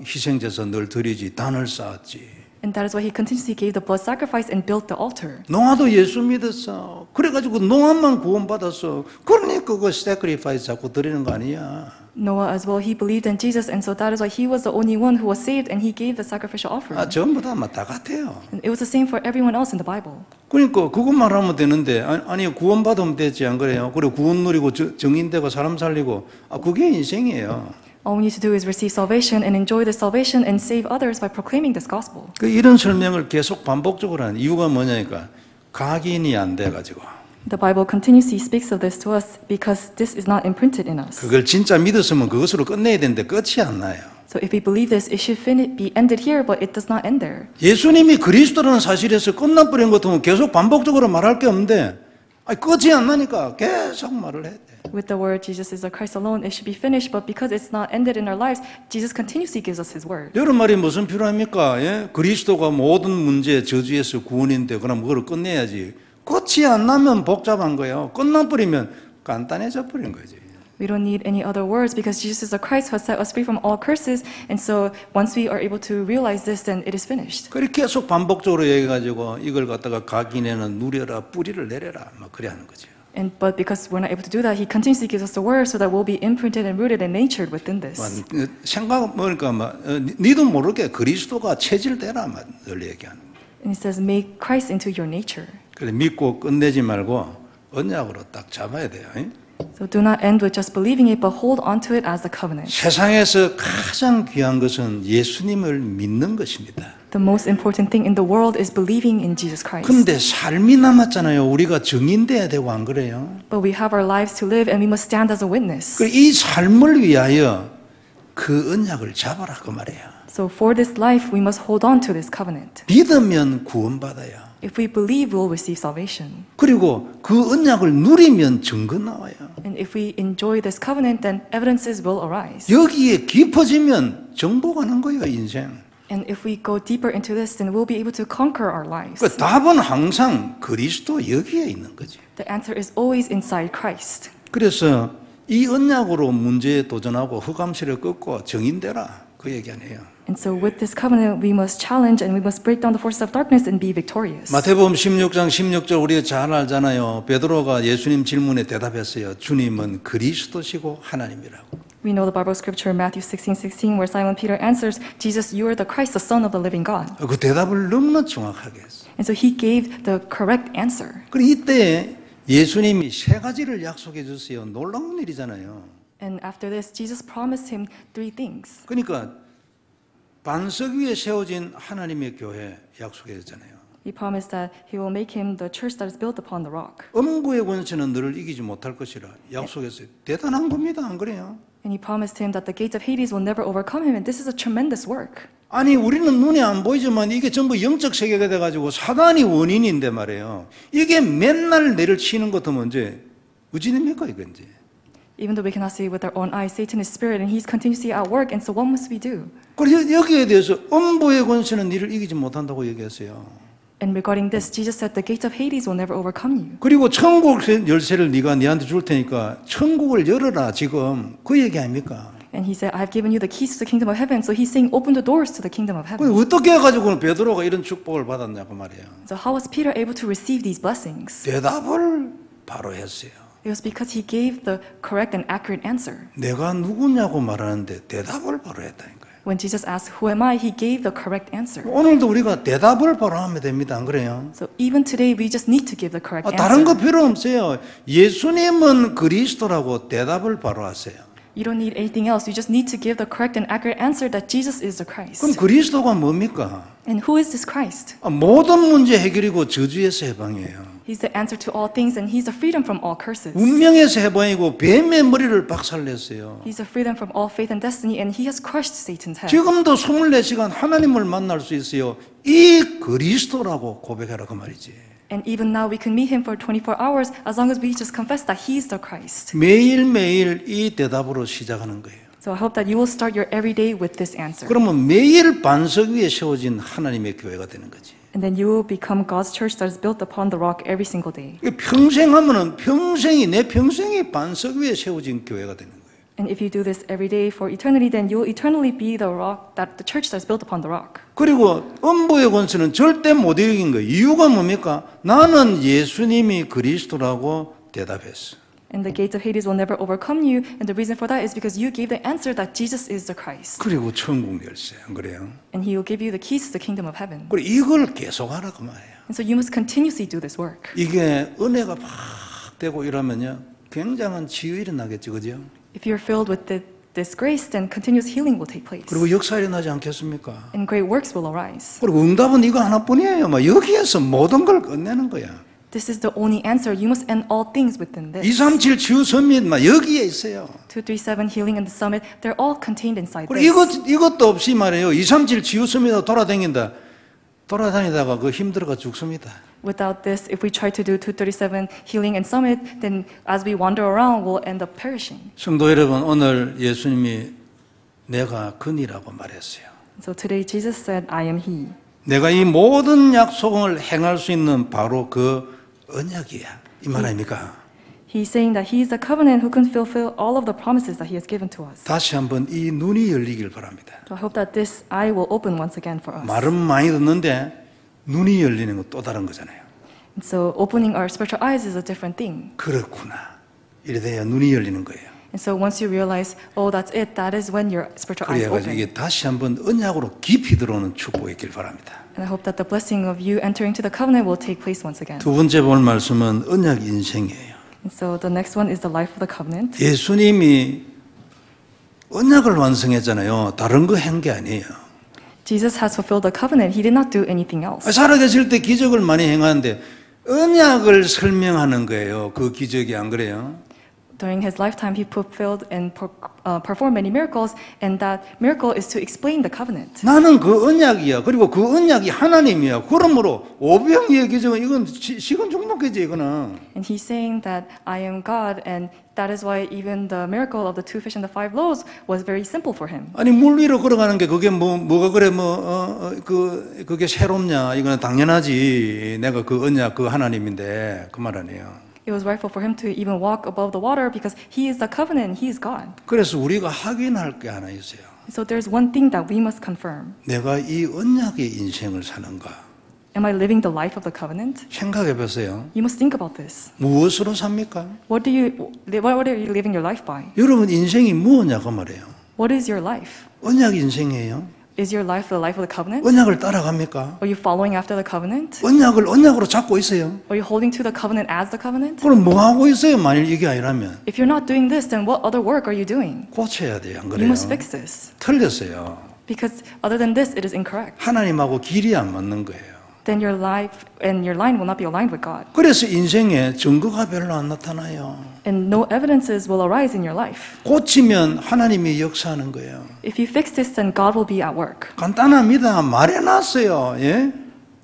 희생제사 늘 드리지 단을 쌓았지. And that is why he continuously gave the blood sacrifice and built the altar. 노아도 예수 믿었어. 그래가지고 노아만 구원받았어. 그러니까 그 sacrifice 자꾸 드리는 거 아니야. Noah as well, he believed in Jesus, and so that is why he was the only one who was saved, and he gave the sacrificial offering. 전부 다 같아요. And it was the same for everyone else in the Bible. 그러니까 그것만 하면 되는데 아니 구원받으면 되지 안 그래요? 그래 구원 누리고 정인되고 사람 살리고 그게 인생이에요. All we need to do is receive salvation and enjoy the salvation and save others by proclaiming this gospel. 이런 설명을 계속 반복적으로 하는 이유가 뭐냐니까 각인이 안 돼가지고. The Bible continuously speaks of this to us because this is not imprinted in us. 그걸 진짜 믿었으면 그것으로 끝내야 되는데 끝이 안 나요. So if we believe this, it should be ended here, but it does not end there. 예수님이 그리스도라는 사실에서 끝나버린 것 같으면 계속 반복적으로 말할 게 없는데 끝이 안 나니까 계속 말을 해야 돼. With the word Jesus is the Christ alone, it should be finished, but because it's not ended in our lives, Jesus continuously gives us His word. 여러 말이 무슨 필요합니까? 예? 그리스도가 모든 문제 저주에서 구원인데 그럼 그걸 끝내야지. 끝이 안 나면 복잡한 거예요. 끝나버리면 간단해져 버린 거지. We don't need any other words because Jesus is the Christ who has set us free from all curses, and so once we are able to realize this, then it is finished. 그렇게 계속 반복적으로 얘기해가지고 이걸 갖다가 각인에는 누려라 뿌리를 내려라 막 그래 하는 거죠. But because we're not able to do that, He continuously gives us the word so that we'll be imprinted and rooted and natured within this. 생각 뭐니까 니도 모르게 그리스도가 체질되라 늘 얘기하는. And He says, make Christ into your nature. 그래 믿고 끝내지 말고 언약으로 딱 잡아야 돼요. So do not end with just believing it, but hold on to it as the covenant. 세상에서 가장 귀한 것은 예수님을 믿는 것입니다. The most important thing in the world is believing in Jesus Christ. 근데 삶이 남았잖아요. 우리가 증인돼야 되고 안 그래요? But we have our lives to live, and we must stand as a witness. 이 삶을 위하여 그 언약을 잡아라 그 말이에요. So for this life, we must hold on to this covenant. 믿으면 구원받아요. If we believe, we'll receive salvation. 그리고 그 언약을 누리면 증거 나와요. And if we enjoy this covenant, then evidences will arise. 여기에 깊어지면 정복하는 거예요, 인생. And if we go deeper into this, then we'll be able to conquer our lives. 그 답은 항상 그리스도 여기에 있는 거지. The answer is always inside Christ. 그래서 이 언약으로 문제에 도전하고 흑암시를 꺾고 정인되라 그 얘기 아니에요. And so with this covenant, we must challenge and we must break down the forces of darkness and be victorious. 마태복음 16장 16절 우리가 잘 알잖아요. 베드로가 예수님 질문에 대답했어요. 주님은 그리스도시고 하나님이라고. We know the Bible scripture Matthew 16:16 where Simon Peter answers, Jesus, you are the Christ, the Son of the living God. 그 대답을 너무나 정확하게 했어요. And so he gave the correct answer. 그리고 이때 예수님이 세 가지를 약속해 주세요. 놀라운 일이잖아요. And after this, Jesus promised him three things. 그러니까 반석 위에 세워진 하나님의 교회 약속해 줬잖아요. He promised that he will make him the church that is built upon the rock. 음부의 권세는 너를 이기지 못할 것이라 약속했어요. 대단한 겁니다. 안 그래요? And he promised him that the gates of Hades will never overcome him, and this is a tremendous work. 아니 우리는 눈에 안 보이지만 이게 전부 영적 세계가 돼가지고 사단이 원인인데 말이에요. 이게 맨날 내를 치는 것도 문제 어찌됩니까 이건지. Even though we cannot see it with our own eyes, Satan is spirit, and he's continuously at work, and so what must we do? 그래서 여기에 대해서 음부의 권세는 너를 이기지 못한다고 얘기했어요. And regarding this, Jesus said the gates of Hades will never overcome you. 그리고 천국 열쇠를 네가 네한테 줄 테니까 천국을 열어라 지금 그 얘기 아닙니까? And he said, I have given you the keys to the kingdom of heaven. So he's saying, open the doors to the kingdom of heaven. 어떻게 해가지고 베드로가 이런 축복을 받았냐고 말이에요. So how was Peter able to receive these blessings? 대답을 바로 했어요. It was because he gave the correct and accurate answer. 내가 누구냐고 말하는데 대답을 바로 했다니까요. When Jesus asked, who am I? He gave the correct answer. 오늘도 우리가 대답을 바로 하면 됩니다. 안 그래요? So even today, we just need to give the correct 다른 거 answer. 필요 없어요. 예수님은 그리스도라고 대답을 바로 하세요. You don't need anything else. You just need to give the correct and accurate answer that Jesus is the Christ. 그럼 그리스도가 뭡니까? And who is this Christ? 모든 문제 해결이고 저주에서 해방이에요. He's the answer to all things, and he's the freedom from all curses. 운명에서 해방이고 뱀의 머리를 박살냈어요. He's the freedom from all faith and destiny, and he has crushed Satan's head. 지금도 24시간 하나님을 만날 수 있어요. 이 그리스도라고 고백하라 그 말이지. And even now we can meet him for 24 hours as long as we just confess that he is the Christ. 매일매일 이 대답으로 시작하는 거예요. So I hope that you will start your every day with this answer. 그러면 매일 반석 위에 세워진 하나님의 교회가 되는 거지. And then you will become God's church that is built upon the rock every single day. 평생 하면은 평생이 내 평생이 반석 위에 세워진 교회가 되는 거예요. And if you do this every day for eternity, then you will eternally be the rock, that the church that is built upon the rock. 그리고 음부의 권세는 절대 못 이긴 거예요. 이유가 뭡니까? 나는 예수님이 그리스도라고 대답했어. And the gates of Hades will never overcome you. And the reason for that is because you gave the answer that Jesus is the Christ. 그리고 천국 열쇠, 안 그래요? And He will give you the keys to the kingdom of heaven. 그리고 이걸 계속 하라고 말해요. And so you must continuously do this work. 이게 은혜가 막 되고 이러면요, 굉장한 치유일이 나겠죠, 그죠? If you're filled with this grace, then continuous healing will take place. 그리고 역사 일어나지 않겠습니까? And great works will arise. 그리고 응답은 이거 하나뿐이에요. 막 여기에서 모든 걸 끝내는 거야. This is the only answer. You must end all things within this. 237 치유 선민 막 여기에 있어요. 237 healing and the summit, they're all contained inside 그리고 this. 이것도 없이 말이에요. 237 치유 선민으로 돌아다니다가 그 힘들어가 죽습니다. Without this, if we try to do 237 healing and summit, then as we wander around, we'll end up perishing. 성도 여러분, 오늘 예수님이 내가 그니라고 말했어요. So today Jesus said, I am He. 내가 이 모든 약속을 행할 수 있는 바로 그 언약이야. 이 말 아닙니까? He's saying that He is the covenant who can fulfill all of the promises that He has given to us. 다시 한번 이 눈이 열리길 바랍니다. So I hope that this eye will open once again for us. 말은 많이 듣는데 눈이 열리는 건 또 다른 거잖아요. And so opening our spiritual eyes is a different thing. 그렇구나. 이래 돼야 눈이 열리는 거예요. And so once you realize, oh, that's it, that is when your spiritual eyes 그래가지고 open. 이게 다시 한번 언약으로 깊이 들어오는 축복이 있길 바랍니다. And I hope that the blessing of you entering to the covenant will take place once again. 두 번째 볼 말씀은 언약 인생이에요. And so the next one is the life of the covenant. 예수님이 언약을 완성했잖아요. 다른 거 한 게 아니에요. Jesus has fulfilled the covenant. He did not do anything else. 살아계실 때 기적을 많이 행하는데 언약을 설명하는 거예요. 그 기적이 안 그래요? During his lifetime, he fulfilled and performed many miracles, and that miracle is to explain the covenant. 나는 그 언약이야. 그리고 그 언약이 하나님이야. 그러므로 오병이의 기적은 이건 시간 종목이지 이거는. And he's saying that I am God, and that is why even the miracle of the 2 fish and the 5 loaves was very simple for him. 아니 물 위로 걸어가는 게 그게 뭐가 그래 그게 새롭냐? 이거는 당연하지. 내가 그 언약 그 하나님인데 그 말 아니에요. It was rightful for him to even walk above the water because he is the covenant, he is God. 그래서 우리가 확인할 게 하나 있어요. So there's one thing that we must confirm. 내가 이 언약의 인생을 사는가? Am I living the life of the covenant? 생각해 보세요. You must think about this. 무엇으로 삽니까? What are you living your life by? 여러분 인생이 뭐냐고 말해요. What is your life? 언약 인생이에요. Is your life the life of the covenant? 언약을 따라갑니까? Are you following after the covenant? 언약을 언약으로 잡고 있어요. Are you holding to the covenant as the covenant? 그럼 뭐 하고 있어요? 만일 이게 아니라면 If you're not doing this, then what other work are you doing? 고쳐야 돼요. 안 You 그래요? must fix this. 틀렸어요. Because other than this, it is incorrect. 하나님하고 길이 안 맞는 거예요. Then your life and your line will not be aligned with God. 그래서 인생에 증거가 별로 안 나타나요. And no evidences will arise in your life. 고치면 하나님이 역사하는 거예요. If you fix this, then God will be at work. 간단합니다. 말해놨어요. 예?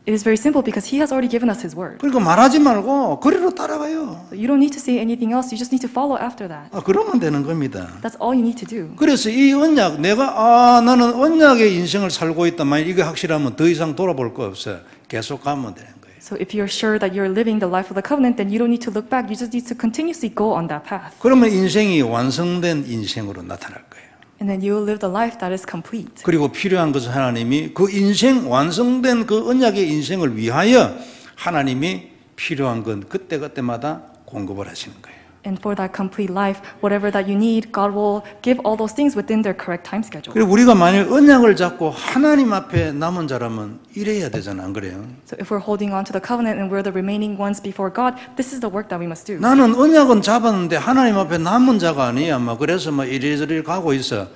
It is very simple because He has already given us His word. 그러니까 말하지 말고 그리로 따라가요. You don't need to say anything else. You just need to follow after that. 그러면 되는 겁니다. That's all you need to do. 그래서 이 언약, 나는 언약의 인생을 살고 있다. 만약 이게 확실하면 더 이상 돌아볼 거 없어요. 계속 가면 되는 거예요. So if you're sure that you're living the life of the covenant, then you don't need to look back. You just need to continuously go on that path. 그러면 인생이 완성된 인생으로 나타날 거예요. And then you will live the life that is complete. 그리고 필요한 것은 하나님이 그 인생, 완성된 그 언약의 인생을 위하여 하나님이 필요한 건 그때그때마다 공급을 하시는 거예요. And for that complete life, whatever that you need, God will give all those things within their correct time schedule. 그리고 우리가 만약 언약을 잡고 하나님 앞에 남은 자라면 이래야 되잖아, 안 그래요? So if we're holding on to the covenant and we're the remaining ones before God, this is the work that we must do. 나는 언약은 잡았는데 하나님 앞에 남은 자가 아니야. 그래서 이리저리 가고 있어.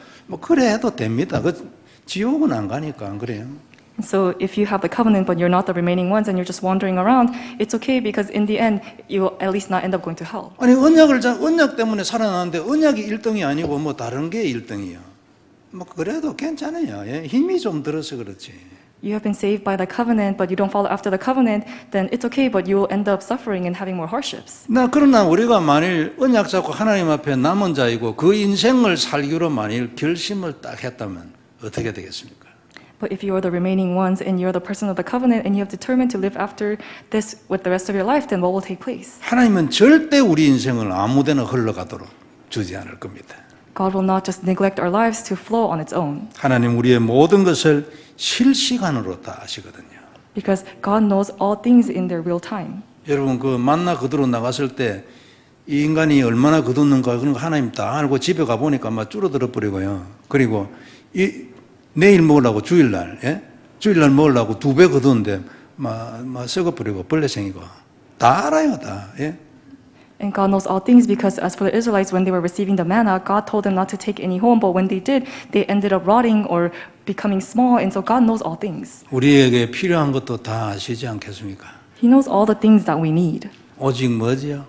그래 해도 됩니다. 지옥은 안 가니까, 안 그래요? And so if you have the covenant but you're not the remaining ones and you're just wandering around, it's okay because in the end, you will at least not end up going to hell. 아니 언약 때문에 살아나는데 언약이 1등이 아니고 다른 게 1등이요. 그래도 괜찮아요. 예? 힘이 좀 들어서 그렇지. You have been saved by the covenant, but you don't follow after the covenant, then it's okay, but you will end up suffering and having more hardships. 그러나 우리가 만일 언약 잡고 하나님 앞에 남은 자이고 그 인생을 살기로 만일 결심을 딱 했다면 어떻게 되겠습니까? But if you are the remaining ones and you're the person of the covenant and you have determined to live after this with the rest of your life, then what will take place? 하나님은 절대 우리 인생을 아무데나 흘러가도록 주지 않을 겁니다. God will not just neglect our lives to flow on its own. 하나님 우리의 모든 것을 실시간으로 다 아시거든요. Because God knows all things in their real time. 여러분 그 만나 그대로 나갔을 때 이 인간이 얼마나 거뒀는가 그런 거 하나님 다 알고 집에 가 보니까 막 줄어들어 버리고요. 그리고 내일 먹으려고 주일날 먹으려고 2배 거뒀는데 막 썩어 버리고 벌레생이고 다 알아요 다. 예? And God knows all things because as for the Israelites, when they were receiving the manna, God told them not to take any home. But when they did, they ended up rotting or becoming small. And so God knows all things. 우리에게 필요한 것도 다 아시지 않겠습니까? He knows all the things that we need. 오직 뭐지요?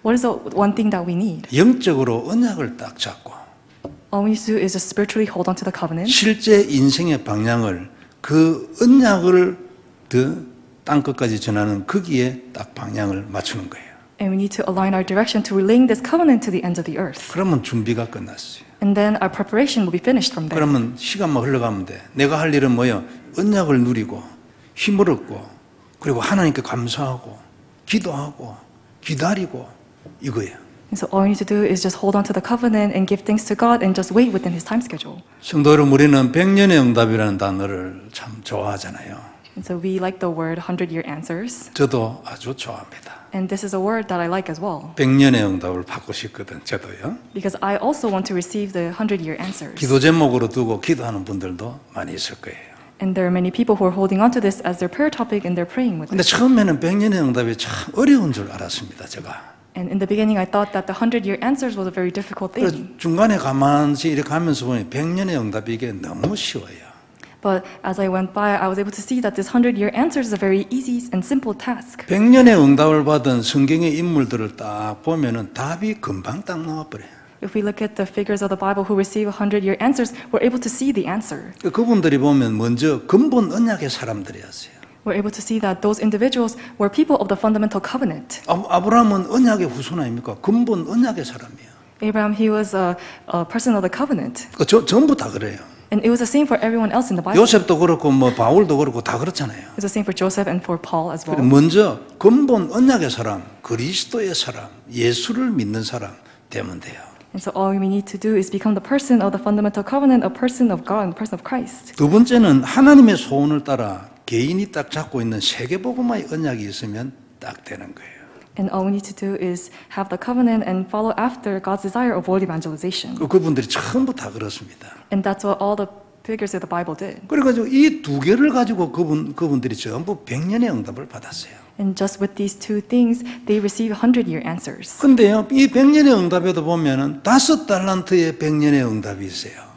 What is the one thing that we need? 영적으로 언약을 딱 잡고 All we need to do is just spiritually hold on to the covenant. 실제 인생의 방향을 그 언약을 땅 끝까지 전하는 거기에 딱 방향을 맞추는 거예요. And we need to align our direction to relaying this covenant to the ends of the earth. 그러면 준비가 끝났어요. And then our preparation will be finished from there. 그러면 시간만 흘러가면 돼. 내가 할 일은 뭐예요? 언약을 누리고 힘을 얻고 그리고 하나님께 감사하고 기도하고 기다리고 이거예요. And so all we need to do is just hold on to the covenant and give thanks to God and just wait within His time schedule. 성도 여러분, 우리는 100년의 응답이라는 단어를 참 좋아하잖아요. And so we like the word 100-year answers. 저도 아주 좋아합니다. And this is a word that I like as well. 100년의 응답을 받고 싶거든, 저도요. Because I also want to receive the 100-year answers. 기도 제목으로 두고 기도하는 분들도 많이 있을 거예요. And there are many people who are holding on to this as their prayer topic and they're praying with 근데 it. 처음에는 100년의 응답이 참 어려운 줄 알았습니다, 제가. And in the beginning I thought that the 100-year answers was a very difficult 그래서 thing. 중간에 가만히 이렇게 하면서 보니 100년의 응답이 이게 너무 쉬워요. But as I went by, I was able to see that this 100-year answers is a very easy and simple task. 100년의 응답을 받은 성경의 인물들을 딱 보면은 답이 금방 딱 나와버려요. If we look at the figures of the Bible who receive 100-year answers, we're able to see the answer. 그분들이 보면 먼저 근본 언약의 사람들이었어요. We're able to see that those individuals were people of the fundamental covenant. 아브라함은 언약의 후손 아닙니까? 근본 언약의 사람이에요. Abraham, he was a person of the covenant. 전부 다 그래요. And it was the same for everyone else in the Bible. 요셉도 그렇고 뭐 바울도 그렇고 다 그렇잖아요. It was the same for Joseph and for Paul as well. 먼저 근본 언약의 사람, 그리스도의 사람, 예수를 믿는 사람 되면 돼요. And so all we need to do is become the person of the fundamental covenant, a person of God, and a person of Christ. 두 번째는 하나님의 소원을 따라 개인이 딱 잡고 있는 세계복음화의 언약이 있으면 딱 되는 거예요. And all we need to do is have the covenant and follow after God's desire of world evangelization. 그분들이 전부 다 그렇습니다. And that's what all the figures of the Bible did. 그래가지고 이 두 개를 가지고 그분들이 전부 100년의 응답을 받았어요. And just with these two things, they receive 100-year answers. 근데요, 이 100년의 응답에도 보면은 5달란트의 100년의 응답이 있어요.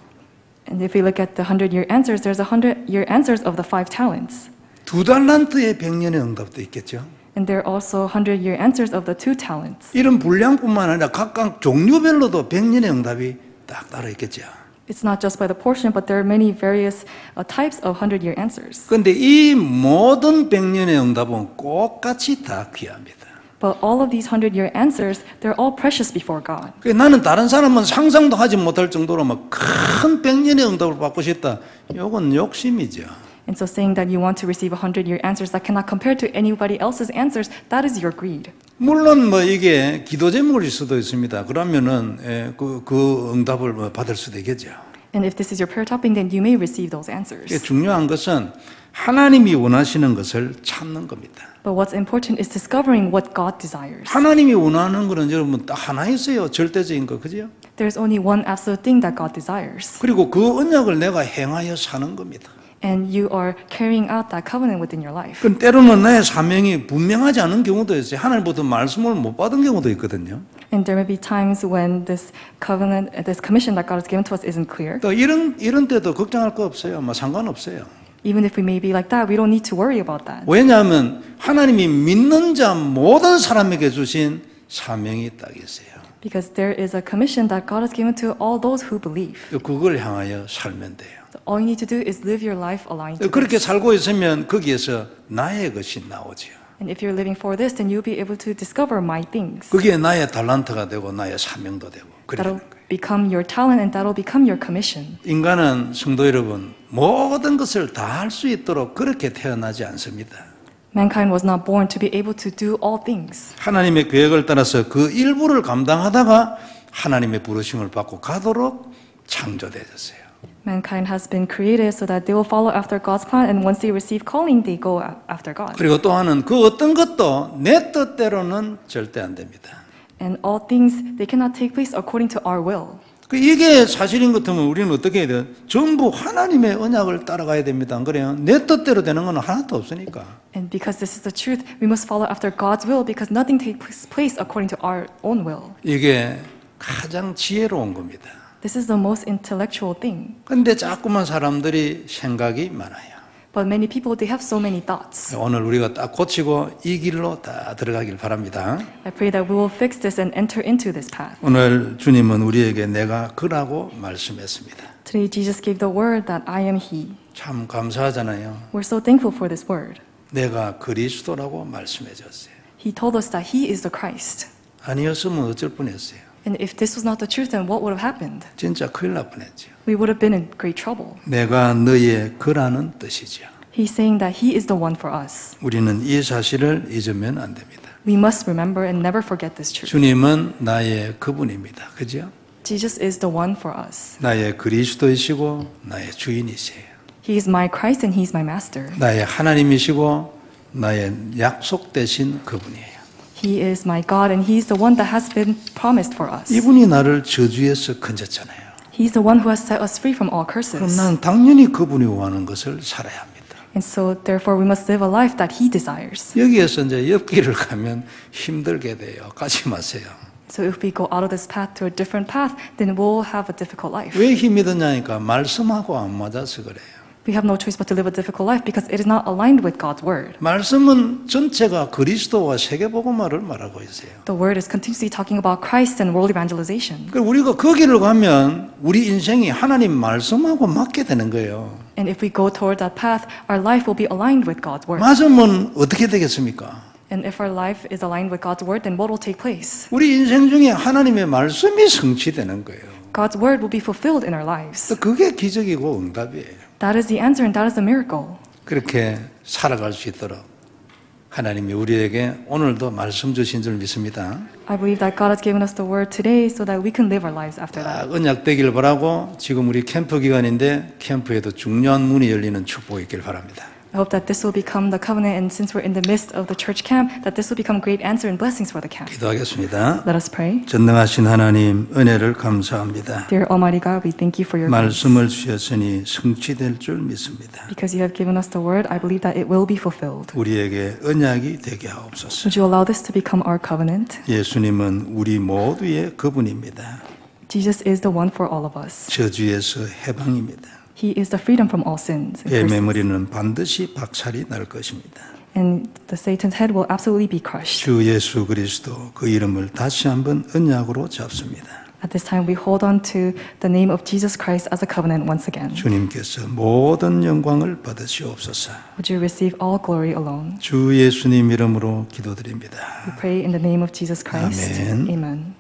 And if we look at the 100-year answers, there's 100-year answers of the 5 talents. 2달란트의 100년의 응답도 있겠죠. And there are also 100-year answers of the 2 talents. 이런 분량뿐만 아니라 각각 종류별로도 100년의 응답이 딱 따로 있겠죠. It's not just by the portion, but there are many various types of 100-year answers. 그런데 이 모든 100년의 응답은 똑같이 다 귀합니다. But all of these 100-year answers, they're all precious before God. 나는 다른 사람은 상상도 하지 못할 정도로 막 큰 100년의 응답을 받고 싶다. 이건 욕심이죠. And so saying that you want to receive 100-year answers that cannot compare to anybody else's answers, that is your greed. 물론 뭐 이게 기도 제목일 수도 있습니다. 그러면은 그 응답을 받을 수도 있겠죠. And if this is your prayer topic, then you may receive those answers. 중요한 것은 하나님이 원하시는 것을 찾는 겁니다. But what's important is discovering what God desires. 하나님이 원하는 것은 여러분 딱 하나 있어요. 절대적인 거, 그죠? There's only one absolute thing that God desires. 그리고 그 언약을 내가 행하여 사는 겁니다. And you are carrying out that covenant within your life. 그럼 때로는 나의 사명이 분명하지 않은 경우도 있어요. 하나님부터 말씀을 못 받은 경우도 있거든요. And there may be times when this covenant, this commission that God has given to us isn't clear. 또 이런 때도 걱정할 거 없어요. 뭐 상관없어요. Even if we may be like that, we don't need to worry about that. 왜냐하면 하나님이 믿는 자 모든 사람에게 주신 사명이 딱 있어요. Because there is a commission that God has given to all those who believe. 그걸 향하여 살면 돼요. So all you need to do is live your life aligned to 그렇게 this. 살고 있으면 거기에서 나의 것이 나오죠. And if you're living for this, then you'll be able to discover my things. 그게 나의 달란트가 되고 나의 사명도 되고 그러는 거예요. become your talent and that will become your commission. 인간은 성도 여러분 모든 것을 다 할 수 있도록 그렇게 태어나지 않습니다. Mankind was not born to be able to do all things. 하나님의 계획을 따라서 그 일부를 감당하다가 하나님의 부르심을 받고 가도록 창조되었어요. Mankind has been created so that they will follow after God's plan, and once they receive calling, they go after God. 그리고 또 하나는 그 어떤 것도 내 뜻대로는 절대 안 됩니다. And all things, they cannot take place according to our will. 이게 사실인 것 같으면 우리는 어떻게 해야 돼요? 전부 하나님의 언약을 따라가야 됩니다. 안 그래요? 내 뜻대로 되는 건 하나도 없으니까. And because this is the truth, we must follow after God's will because nothing takes place according to our own will. 이게 가장 지혜로운 겁니다. This is the most intellectual thing. 근데 자꾸만 사람들이 생각이 많아요. But many people, they have so many thoughts. 오늘 우리가 딱 고치고 이 길로 다 들어가길 바랍니다. I pray that we will fix this and enter into this path. 오늘 주님은 우리에게 내가 그라고 말씀했습니다. Today, Jesus gave the word that I am He. 참 감사하잖아요. We're so thankful for this word. 내가 그리스도라고 말씀해 줬어요. He told us that He is the Christ. 아니었으면 어쩔 뻔했어요. And if this was not the truth, then what would have happened? 진짜 큰일 날 뻔했죠. We would have been in great trouble. 내가 너의 그라는 뜻이죠. He's saying that He is the one for us. 우리는 이 사실을 잊으면 안 됩니다. We must remember and never forget this truth. 주님은 나의 그분입니다. 그죠? Jesus is the one for us. 나의 그리스도이시고 나의 주인이세요. He is my Christ and He's my Master. 나의 하나님이시고 나의 약속되신 그분이에요. He is my God and He's the one that has been promised for us. 이분이 나를 저주에서 건졌잖아요. He's the one who has set us free from all 그럼 curses. 나는 당연히 그분이 원하는 것을 살아야 합니다. And so therefore we must live a life that He desires. 여기에서 이제 옆길을 가면 힘들게 돼요. 가지 마세요. So if we go out of this path to a different path, then we'll have a difficult life. 왜 힘이 드냐니까 말씀하고 안 맞아서 그래요. We have no choice but to live a difficult life because it is not aligned with God's word. 말씀은 전체가 그리스도와 세계복음화를 말하고 있어요. The word is continuously talking about Christ and world evangelization. 그러니까 우리가 거기를 가면 우리 인생이 하나님 말씀하고 맞게 되는 거예요. And if we go toward that path, our life will be aligned with God's word. 맞으면 어떻게 되겠습니까? And if our life is aligned with God's word, then what will take place? 우리 인생 중에 하나님의 말씀이 성취되는 거예요. God's word will be fulfilled in our lives. 그게 기적이고 응답이에요. That is the answer and that is the miracle. 그렇게 살아갈 수 있도록 하나님이 우리에게 오늘도 말씀 주신 줄 믿습니다. I believe that God has given us the word today so that we can live our lives after that. 언약되길 바라고 지금 우리 캠프 기간인데 캠프에도 중요한 문이 열리는 축복이 있길 바랍니다. I hope that this will become the covenant, and since we're in the midst of the church camp, that this will become great answer and blessings for the camp. 기도하겠습니다. Let us pray. 전능하신 하나님 은혜를 감사합니다. Dear Almighty God, we thank you for your grace. 말씀을 주셨으니 성취될 줄 믿습니다. Because you have given us the word, I believe that it will be fulfilled. 우리에게 언약이 되게 하옵소서. Would you allow this to become our covenant? 예수님은 우리 모두의 그분입니다. Jesus is the one for all of us. 저주에서 해방입니다. He is the freedom from all sins. and 뱀의 curses. 머리는 반드시 박살이 날 것입니다. And the Satan's head will absolutely be crushed. 주 예수 그리스도 그 이름을 다시 한번 언약으로 잡습니다. At this time, we hold on to the name of Jesus Christ as a covenant once again. 주님께서 모든 영광을 받으시옵소서. Would you receive all glory alone? 주 예수님 이름으로 기도드립니다. We pray in the name of Jesus Christ. Amen. Amen.